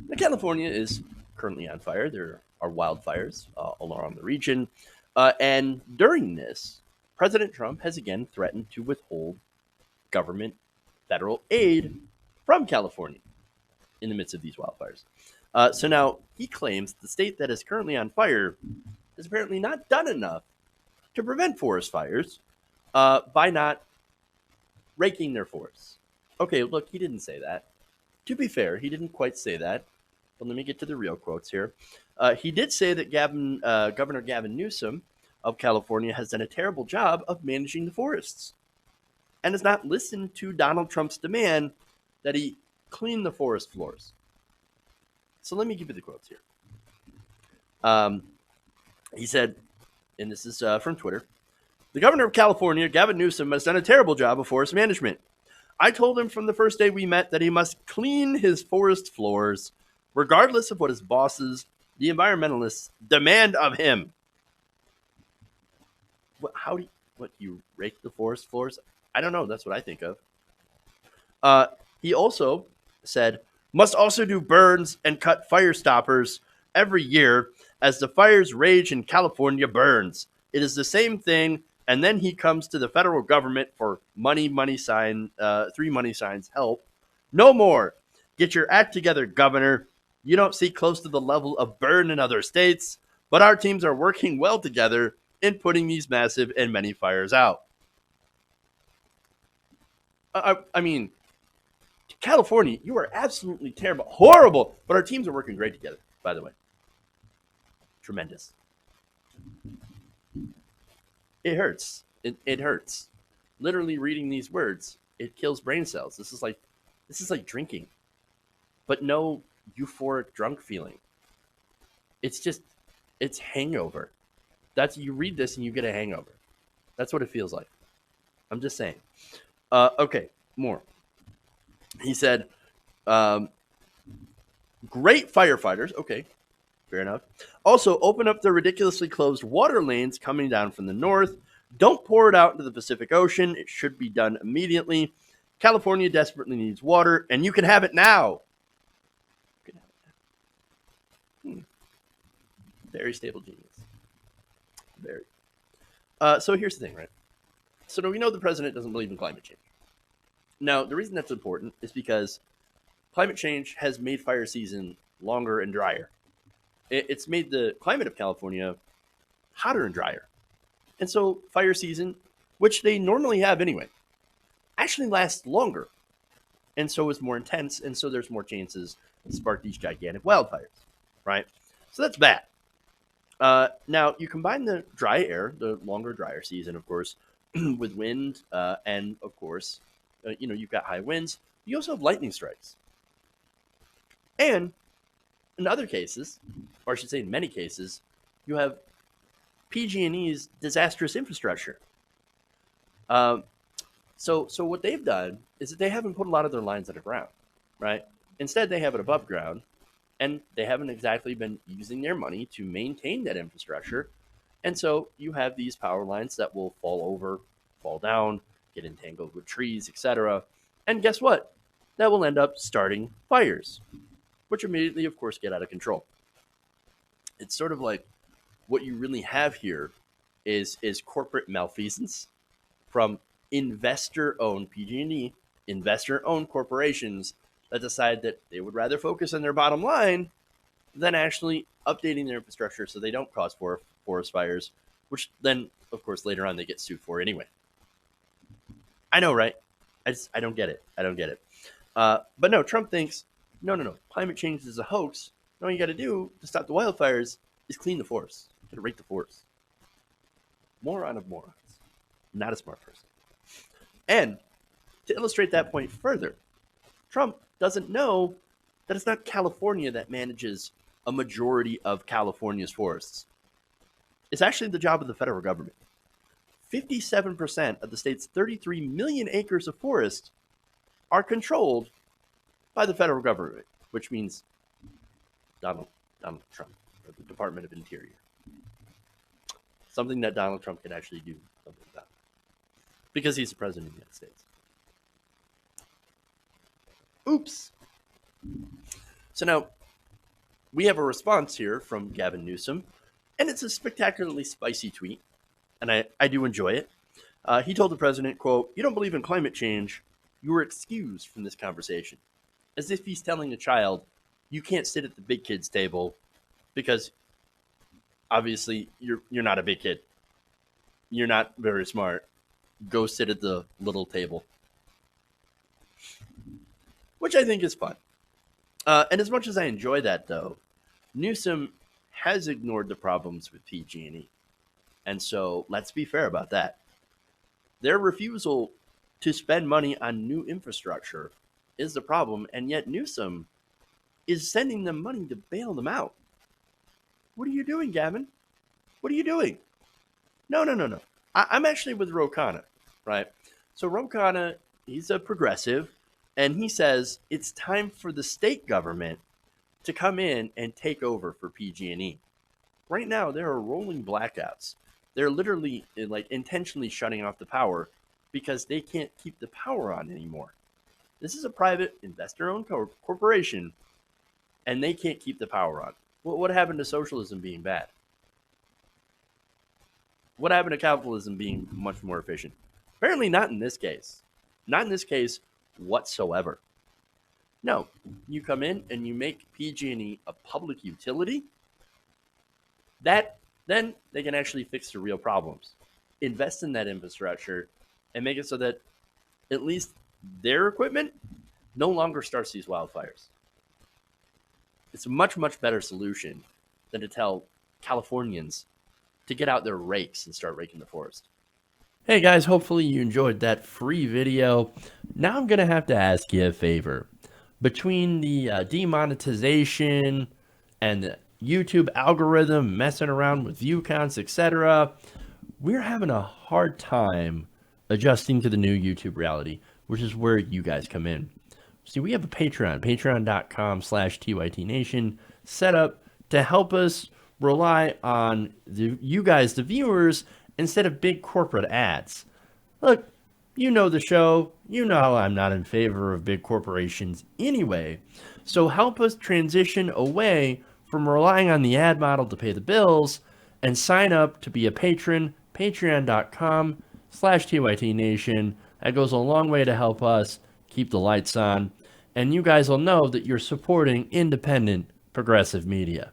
Now, California is currently on fire. There are wildfires all around the region. And during this, President Trump has again threatened to withhold government federal aid from California in the midst of these wildfires. So now he claims the state that is currently on fire has apparently not done enough to prevent forest fires by not raking their forests. Okay, look, he didn't say that. To be fair, he didn't quite say that. But let me get to the real quotes here. He did say that Governor Gavin Newsom of California has done a terrible job of managing the forests and has not listened to Donald Trump's demand that he clean the forest floors. So let me give you the quotes here. Um, he said, and this is from Twitter, the governor of California, Gavin Newsom, has done a terrible job of forest management. I told him from the first day we met that he must clean his forest floors, regardless of what his bosses, the environmentalists, demand of him. How do you rake the forest floors? I don't know. That's what I think of. He also said, must also do burns and cut fire stoppers every year as the fires rage and California burns. It is the same thing. And then he comes to the federal government for money sign, 3 money signs, help. No more. Get your act together, governor. You don't see close to the level of burn in other states, but our teams are working well together in putting these massive and many fires out. I mean, California, you are absolutely terrible, horrible, but our teams are working great together, by the way. Tremendous. It hurts. It hurts. Literally reading these words, it kills brain cells. This is like drinking, but no euphoric drunk feeling. It's hangover. That's you read this and you get a hangover. That's what it feels like. I'm just saying. Okay, more. He said, great firefighters. Okay, fair enough. Also, open up the ridiculously closed water lanes coming down from the north. Don't pour it out into the Pacific Ocean. It should be done immediately. California desperately needs water, and you can have it now. Very stable genius. Very. So here's the thing, right? So we know the president doesn't believe in climate change. Now, the reason that's important is because climate change has made fire season longer and drier. It's made the climate of California hotter and drier. And so fire season, which they normally have anyway, actually lasts longer. And so is more intense. And so there's more chances to spark these gigantic wildfires, right? So that's bad. Now, you combine the dry air, the longer, drier season, of course, with wind, and of course, you've got high winds. You also have lightning strikes. And in other cases, or I should say in many cases, you have PG&E's disastrous infrastructure. So what they've done is that they haven't put a lot of their lines underground, right? Instead, they have it above ground, and they haven't exactly been using their money to maintain that infrastructure. And so you have these power lines that will fall over, fall down, get entangled with trees, etc. And guess what? That will end up starting fires, which immediately, of course, get out of control. It's sort of like what you really have here is corporate malfeasance from investor-owned PG&E, investor-owned corporations that decide that they would rather focus on their bottom line than actually updating their infrastructure so they don't cause forest fires, which then, of course, later on they get sued for anyway. I know, right? I don't get it. I don't get it. But no, Trump thinks, no. Climate change is a hoax. All you got to do to stop the wildfires is clean the forest. You got to rake the forest. Moron of morons. Not a smart person. And to illustrate that point further, Trump doesn't know that it's not California that manages a majority of California's forests. It's actually the job of the federal government. 57% of the state's 33 million acres of forest are controlled by the federal government, which means Donald Trump, or the Department of Interior. Something that Donald Trump can actually do something about, because he's the president of the United States. Oops. So now, We have a response here from Gavin Newsom, and it's a spectacularly spicy tweet, and I do enjoy it. He told the president, quote, "You don't believe in climate change, you are excused from this conversation." As if he's telling a child, you can't sit at the big kids table because obviously you're not a big kid. You're not very smart. Go sit at the little table, which I think is fun. And as much as I enjoy that, though, Newsom has ignored the problems with PG&E. And so let's be fair about that. Their refusal to spend money on new infrastructure is the problem, and yet Newsom is sending them money to bail them out. What are you doing, Gavin? What are you doing? No. I'm actually with Ro Khanna, right? So Ro Khanna, he's a progressive, and he says it's time for the state government to come in and take over for PG&E. Right now, there are rolling blackouts. They're literally like intentionally shutting off the power because they can't keep the power on anymore. This is a private investor-owned corporation, and they can't keep the power on. What happened to socialism being bad? What happened to capitalism being much more efficient? Apparently not in this case. Not in this case whatsoever. No, you come in and you make PG&E a public utility. Then they can actually fix the real problems. Invest in that infrastructure and make it so that at least their equipment no longer starts these wildfires. It's a much, much better solution than to tell Californians to get out their rakes and start raking the forest. Hey guys, hopefully you enjoyed that free video. Now I'm going to have to ask you a favor. Between the demonetization and the YouTube algorithm messing around with view counts, etc., we're having a hard time adjusting to the new YouTube reality, which is where you guys come in. See, we have a Patreon, patreon.com/TYTNation, set up to help us rely on you guys, the viewers, instead of big corporate ads. Look, you know the show. You know how I'm not in favor of big corporations anyway. So help us transition away from relying on the ad model to pay the bills and sign up to be a patron, patreon.com/TYTNation. That goes a long way to help us keep the lights on. And you guys will know that you're supporting independent progressive media.